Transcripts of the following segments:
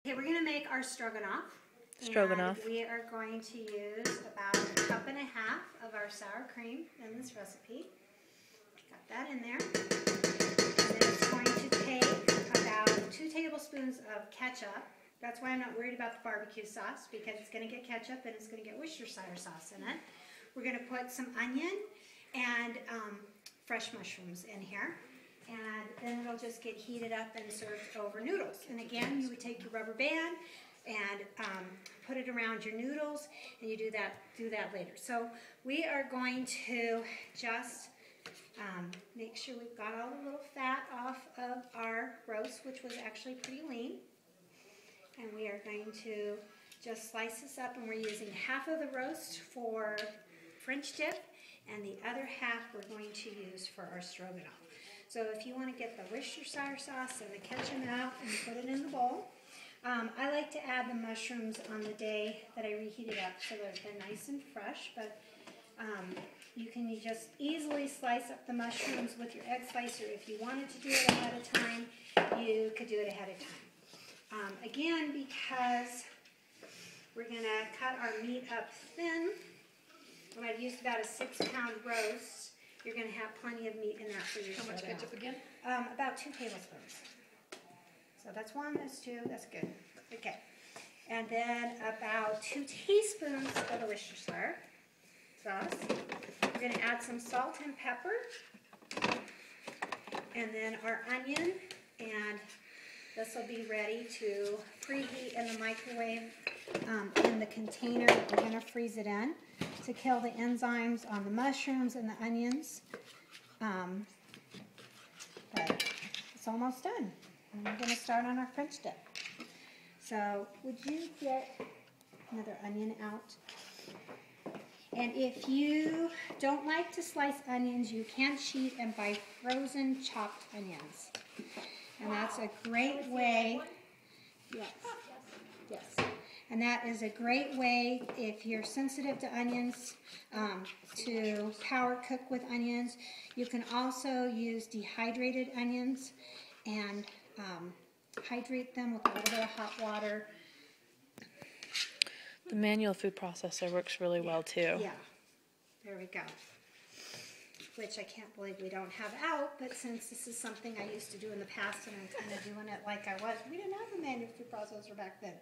Okay, we're going to make our stroganoff. Stroganoff. And we are going to use about 1.5 cups of our sour cream in this recipe. Got that in there. And then it's going to take about 2 tablespoons of ketchup. That's why I'm not worried about the barbecue sauce, because it's going to get ketchup and it's going to get Worcestershire sauce in it. We're going to put some onion and fresh mushrooms in here. And then it'll just get heated up and served over noodles. And again, you would take your rubber band and put it around your noodles, and you do that later. So we are going to just make sure we've got all the little fat off of our roast, which was actually pretty lean. And we are going to just slice this up, and we're using half of the roast for French dip, and the other half we're going to use for our stroganoff. So if you want to get the Worcestershire sauce and the ketchup out and put it in the bowl, I like to add the mushrooms on the day that I reheat it up so that they're nice and fresh. But you can just easily slice up the mushrooms with your egg slicer. If you wanted to do it ahead of time, you could do it ahead of time. Again, because we're going to cut our meat up thin, and I've used about a 6-pound roast, you're going to have plenty of meat in that for your How much ketchup again? About 2 tablespoons. So that's 1, that's 2, that's good. Okay. And then about 2 teaspoons of the Worcestershire sauce. We're going to add some salt and pepper. And then our onion. And this will be ready to preheat in the microwave in the container that we're going to freeze it in to kill the enzymes on the mushrooms and the onions. But it's almost done. And we're going to start on our French dip. So would you get another onion out? And if you don't like to slice onions, you can cheat and buy frozen chopped onions. And that's a great way. Yes. Yes. And that is a great way, if you're sensitive to onions, to power cook with onions. You can also use dehydrated onions and hydrate them with a little bit of hot water. The manual food processor works really well too. Yeah, there we go. Which I can't believe we don't have out, but since this is something I used to do in the past and I'm kind of doing it like I was, we didn't have a manual food processor back then.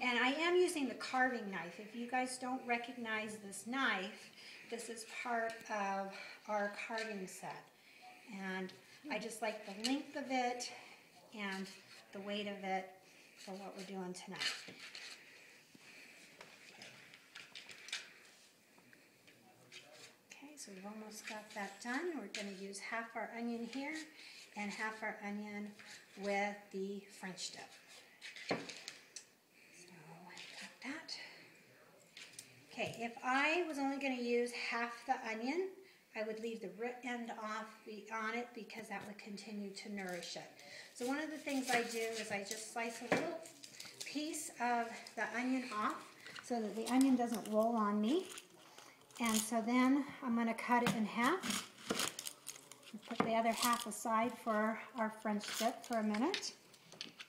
And I am using the carving knife. If you guys don't recognize this knife, this is part of our carving set. And I just like the length of it and the weight of it for what we're doing tonight. Okay, so we've almost got that done. We're going to use half our onion here and half our onion with the French dip. That. Okay, if I was only going to use half the onion, I would leave the root end off on it because that would continue to nourish it. So one of the things I do is I just slice a little piece of the onion off so that the onion doesn't roll on me. And so then I'm going to cut it in half. Put the other half aside for our French dip for a minute.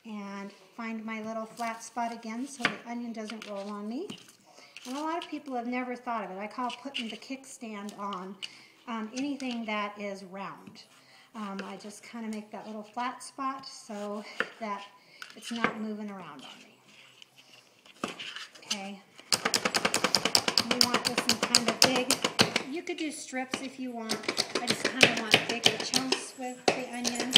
And find my little flat spot again so the onion doesn't roll on me. And a lot of people have never thought of it. I call putting the kickstand on anything that is round. I just kind of make that little flat spot so that it's not moving around on me. Okay. We want this in kind of big. You could do strips if you want. I just kind of want bigger chunks with the onion.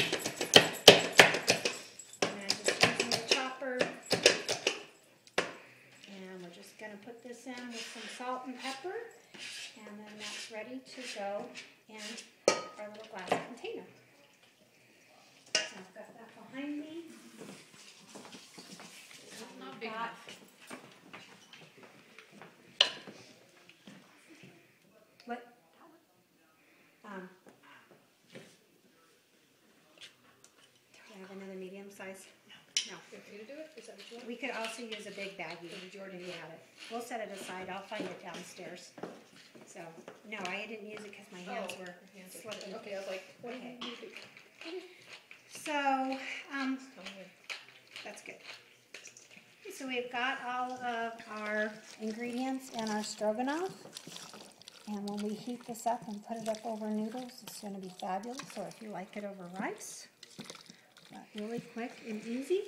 Going to put this in with some salt and pepper, and then that's ready to go in our little glass container. So I've got that behind me. Not big enough. What? Do I have another medium size? No. For you to do it? Is that what you want? We could also use a big baggie. Jordan had it. We'll set it aside. I'll find it downstairs. So, no, I didn't use it because my hands were slipping. Okay, I was like, what okay. do you do? So, That's good. Okay, so we've got all of our ingredients in our stroganoff. And when we heat this up and put it up over noodles, it's going to be fabulous. Or if you like it over rice, really quick and easy.